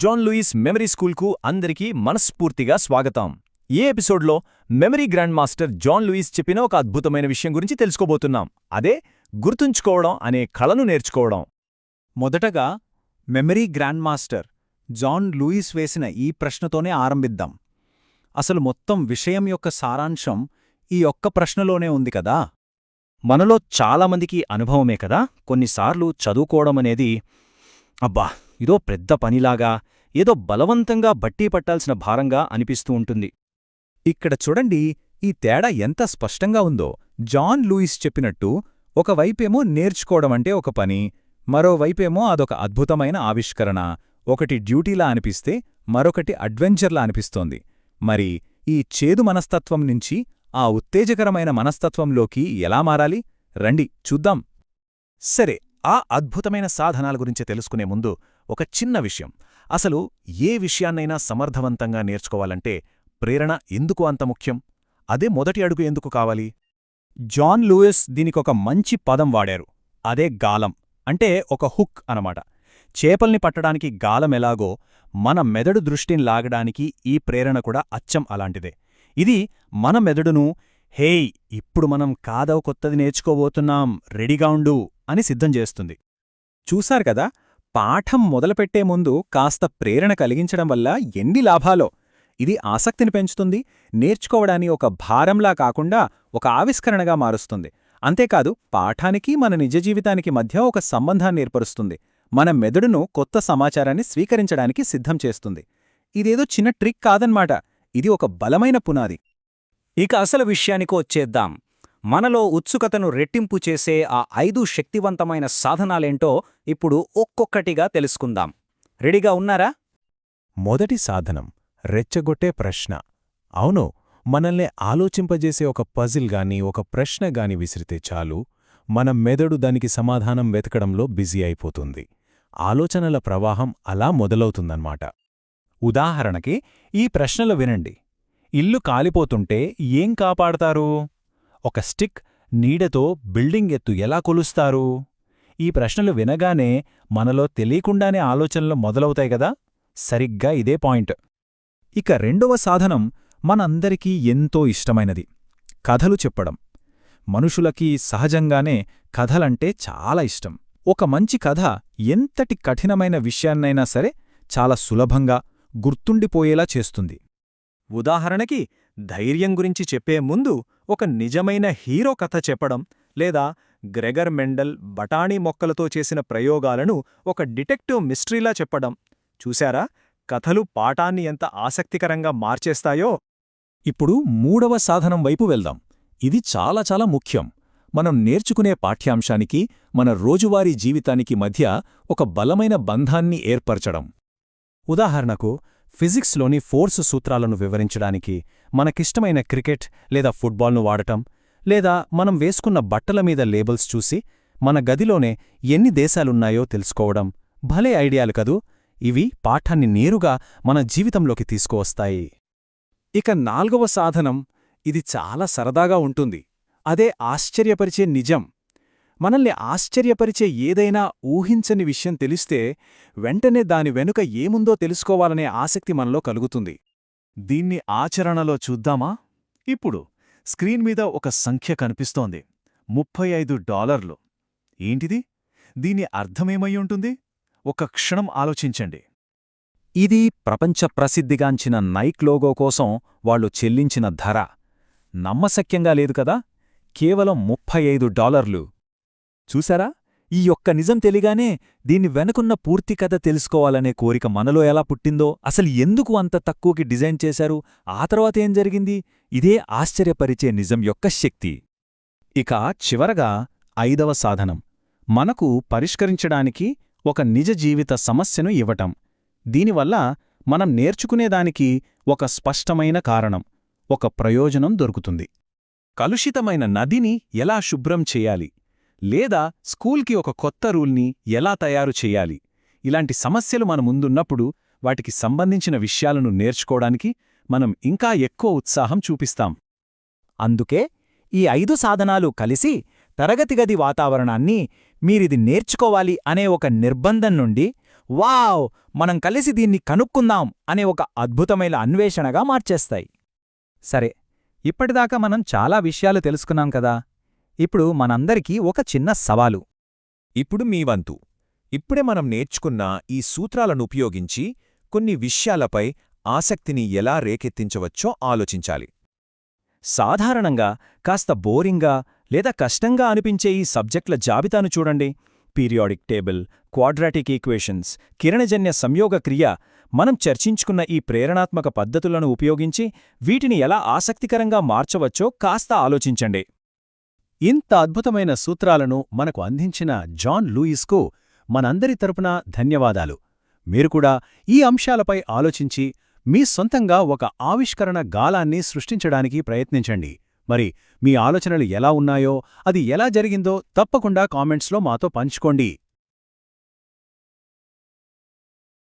John Louis memory స్కూల్కు అందరికీ మనస్ఫూర్తిగా స్వాగతం. ఈ ఎపిసోడ్లో memory grand master John Lewis చెప్పిన ఒక అద్భుతమైన విషయం గురించి తెలుసుకోబోతున్నాం. అదే గుర్తుంచుకోవడం అనే కళను నేర్చుకోవడం. మొదటగా memory grand master John Lewis వేసిన ఈ ప్రశ్నతోనే ఆరంభిద్దాం. అసలు మొత్తం విషయం యొక్క సారాంశం ఈ ఒక్క ప్రశ్నలోనే ఉంది కదా. మనలో చాలామందికి అనుభవమే కదా, కొన్నిసార్లు చదువుకోవడమనేది అబ్బా ఇదో పెద్ద పనిలాగా, ఏదో బలవంతంగా బట్టి పట్టాల్సిన భారంగా అనిపిస్తూ ఉంటుంది. ఇక్కడ చూడండి, ఈ తేడా ఎంత స్పష్టంగా ఉందో. జాన్ లూయిస్ చెప్పినట్టు ఒకవైపేమో నేర్చుకోవడమంటే ఒక పని, మరోవైపేమో అదొక అద్భుతమైన ఆవిష్కరణ. ఒకటి డ్యూటీలా అనిపిస్తే మరొకటి అడ్వెంచర్లా అనిపిస్తోంది. మరి ఈ చేదు మనస్తత్వం నుంచి ఆ ఉత్తేజకరమైన మనస్తత్వంలోకి ఎలా మారాలి? రండి చూద్దాం. సరే, ఆ అద్భుతమైన సాధనాల గురించి తెలుసుకునే ముందు ఒక చిన్న విషయం. అసలు ఏ విషయాన్నైనా సమర్థవంతంగా నేర్చుకోవాలంటే ప్రేరణ ఎందుకు అంత ముఖ్యం? అదే మొదటి అడుగు ఎందుకు కావాలి? జాన్ లూయిస్ దీనికొక మంచి పదం వాడారు. అదే గాలం. అంటే ఒక హుక్ అనమాట. చేపల్ని పట్టడానికి గాలం ఎలాగో మన మెదడు దృష్టిని లాగడానికి ఈ ప్రేరణ కూడా అచ్చం అలాంటిదే. ఇది మన మెదడును హేయ్, ఇప్పుడు మనం కాదో కొత్తది నేర్చుకోబోతున్నాం, రెడీగా ఉండు అని సిద్ధం చేస్తుంది. చూశారు కదా, పాఠం మొదలుపెట్టే ముందు కాస్త ప్రేరణ కలిగించడం వల్ల ఎన్ని లాభాలో. ఇది ఆసక్తిని పెంచుతుంది, నేర్చుకోవడాన్ని ఒక భారంలా కాకుండా ఒక ఆవిష్కరణగా మారుస్తుంది. అంతేకాదు, పాఠానికి మన నిజ జీవితానికి మధ్య ఒక సంబంధాన్ని ఏర్పరుస్తుంది. మన మెదడును కొత్త సమాచారాన్ని స్వీకరించడానికి సిద్ధం చేస్తుంది. ఇదేదో చిన్న ట్రిక్ కాదన్మాట, ఇది ఒక బలమైన పునాది. ఇక అసలు విషయానికి వచ్చేద్దాం. మనలో ఉత్సుకతను రెట్టింపు చేసే ఆ 5 శక్తివంతమైన సాధనాలేంటో ఇప్పుడు ఒక్కొక్కటిగా తెలుసుకుందాం. రెడీగా ఉన్నారా? మొదటి సాధనం రెచ్చగొట్టే ప్రశ్న. అవును, మనల్ని ఆలోచింపజేసే ఒక పజిల్ గాని ఒక ప్రశ్న గాని విసిరితే చాలు, మన మెదడు దానికి సమాధానం వెతకడంలో బిజీ అయిపోతుంది. ఆలోచనల ప్రవాహం అలా మొదలవుతుందన్నమాట. ఉదాహరణకి ఈ ప్రశ్నలు వినండి. ఇల్లు కాలిపోతుంటే ఏం కాపాడతారు? ఒక స్టిక్, నీడతో బిల్డింగ్ ఎత్తు ఎలా కొలుస్తారు? ఈ ప్రశ్నలు వినగానే మనలో తెలియకుండానే ఆలోచనలు మొదలవుతాయి గదా. సరిగ్గా ఇదే పాయింట్. ఇక రెండవ సాధనం మనందరికీ ఎంతో ఇష్టమైనది, కథలు చెప్పడం. మనుషులకి సహజంగానే కథలంటే చాలా ఇష్టం. ఒక మంచి కథ ఎంతటి కఠినమైన విషయాన్నైనా సరే చాలా సులభంగా గుర్తుండిపోయేలా చేస్తుంది. ఉదాహరణకి, ధైర్యం గురించి చెప్పే ముందు ఒక నిజమైన హీరో కథ చెప్పడం, లేదా గ్రెగర్ మెండల్ బఠానీ మొక్కలతో చేసిన ప్రయోగాలను ఒక డిటెక్టివ్ మిస్టరీలా చెప్పడం. చూశారా, కథలు పాఠాన్ని ఎంత ఆసక్తికరంగా మార్చేస్తాయో. ఇప్పుడు మూడవ సాధనం వైపు వెళ్దాం. ఇది చాలా చాలా ముఖ్యం. మనం నేర్చుకునే పాఠ్యాంశానికి మన రోజువారీ జీవితానికి మధ్య ఒక బలమైన బంధాన్ని ఏర్పరచడం. ఉదాహరణకు, ఫిజిక్స్లోని ఫోర్స్ సూత్రాలను వివరించడానికి మనకిష్టమైన క్రికెట్ లేదా ఫుట్బాల్ను వాడటం, లేదా మనం వేసుకున్న బట్టల మీద లేబుల్స్ చూసి మన గదిలోనే ఎన్ని దేశాలున్నాయో తెలుసుకోవడం. భలే ఐడియాలు కదూ. ఇవి పాఠాన్ని నేరుగా మన జీవితంలోకి తీసుకువస్తాయి. ఇక నాల్గవ సాధనం, ఇది చాలా సరదాగా ఉంటుంది. అదే ఆశ్చర్యపరిచే నిజం. మనల్ని ఆశ్చర్యపరిచే ఏదైనా ఊహించని విషయం తెలిస్తే వెంటనే దాని వెనుక ఏముందో తెలుసుకోవాలనే ఆసక్తి మనలో కలుగుతుంది. దీన్ని ఆచరణలో చూద్దామా? ఇప్పుడు స్క్రీన్ మీద ఒక సంఖ్య కనిపిస్తోంది, $35. ఏంటిది? దీని అర్థమేమయ్యుంటుంది? ఒక క్షణం ఆలోచించండి. ఇది ప్రపంచ ప్రసిద్ధిగాంచిన నైక్ లోగో కోసం వాళ్లు చెల్లించిన ధర. నమ్మశక్యంగా లేదు కదా. కేవలం $35. చూసారా, ఈ ఒక్క నిజం తెలియగానే దీన్ని వెనుకున్న పూర్తి కథ తెలుసుకోవాలనే కోరిక మనలో ఎలా పుట్టిందో, అసలు ఎందుకు అంత తక్కువకి డిజైన్ చేశారు, ఆ తర్వాత ఏం జరిగింది, ఇదే ఆశ్చర్యపరిచే నిజం యొక్క శక్తి. ఇక చివరగా 5వ సాధనం, మనకు పరిష్కరించడానికి ఒక నిజ జీవిత సమస్యను ఇవ్వటం. దీనివల్ల మనం నేర్చుకునేదానికి ఒక స్పష్టమైన కారణం, ఒక ప్రయోజనం దొరుకుతుంది. కలుషితమైన నదిని ఎలా శుభ్రం చేయాలి, లేదా స్కూల్కి ఒక కొత్త రూల్ని ఎలా తయారు చెయ్యాలి, ఇలాంటి సమస్యలు మన ముందున్నప్పుడు వాటికి సంబంధించిన విషయాలను నేర్చుకోవడానికి మనం ఇంకా ఎక్కువ ఉత్సాహం చూపిస్తాం. అందుకే ఈ 5 సాధనాలు కలిసి తరగతి గది వాతావరణాన్ని మీరిది నేర్చుకోవాలి అనే ఒక నిర్బంధం నుండి వావ్ మనం కలిసి దీన్ని కనుక్కుందాం అనే ఒక అద్భుతమైన అన్వేషణగా మార్చేస్తాయి. సరే, ఇప్పటిదాకా మనం చాలా విషయాలు తెలుసుకున్నాం కదా. ఇప్పుడు మనందరికీ ఒక చిన్న సవాలు. ఇప్పుడు మీ వంతు. ఇప్పుడే మనం నేర్చుకున్న ఈ సూత్రాలను ఉపయోగించి కొన్ని విషయాలపై ఆసక్తిని ఎలా రేకెత్తించవచ్చో ఆలోచించాలి. సాధారణంగా కాస్త బోరింగ్గా లేదా కష్టంగా అనిపించే ఈ సబ్జెక్టుల జాబితాను చూడండి. పీరియాడిక్ టేబుల్, క్వాడ్రాటిక్ ఈక్వేషన్స్, కిరణజన్య సంయోగ క్రియ. మనం చర్చించుకున్న ఈ ప్రేరణాత్మక పద్ధతులను ఉపయోగించి వీటిని ఎలా ఆసక్తికరంగా మార్చవచ్చో కాస్త ఆలోచించండి. ఇంత అద్భుతమైన సూత్రాలను మనకు అందించిన జాన్ లూయిస్కు మనందరి తరపున ధన్యవాదాలు. మీరు కూడా ఈ అంశాలపై ఆలోచించి మీ సొంతంగా ఒక ఆవిష్కరణ గాలాన్ని సృష్టించడానికి ప్రయత్నించండి. మరి మీ ఆలోచనలు ఎలా ఉన్నాయో, అది ఎలా జరిగిందో తప్పకుండా కామెంట్స్లో మాతో పంచుకోండి.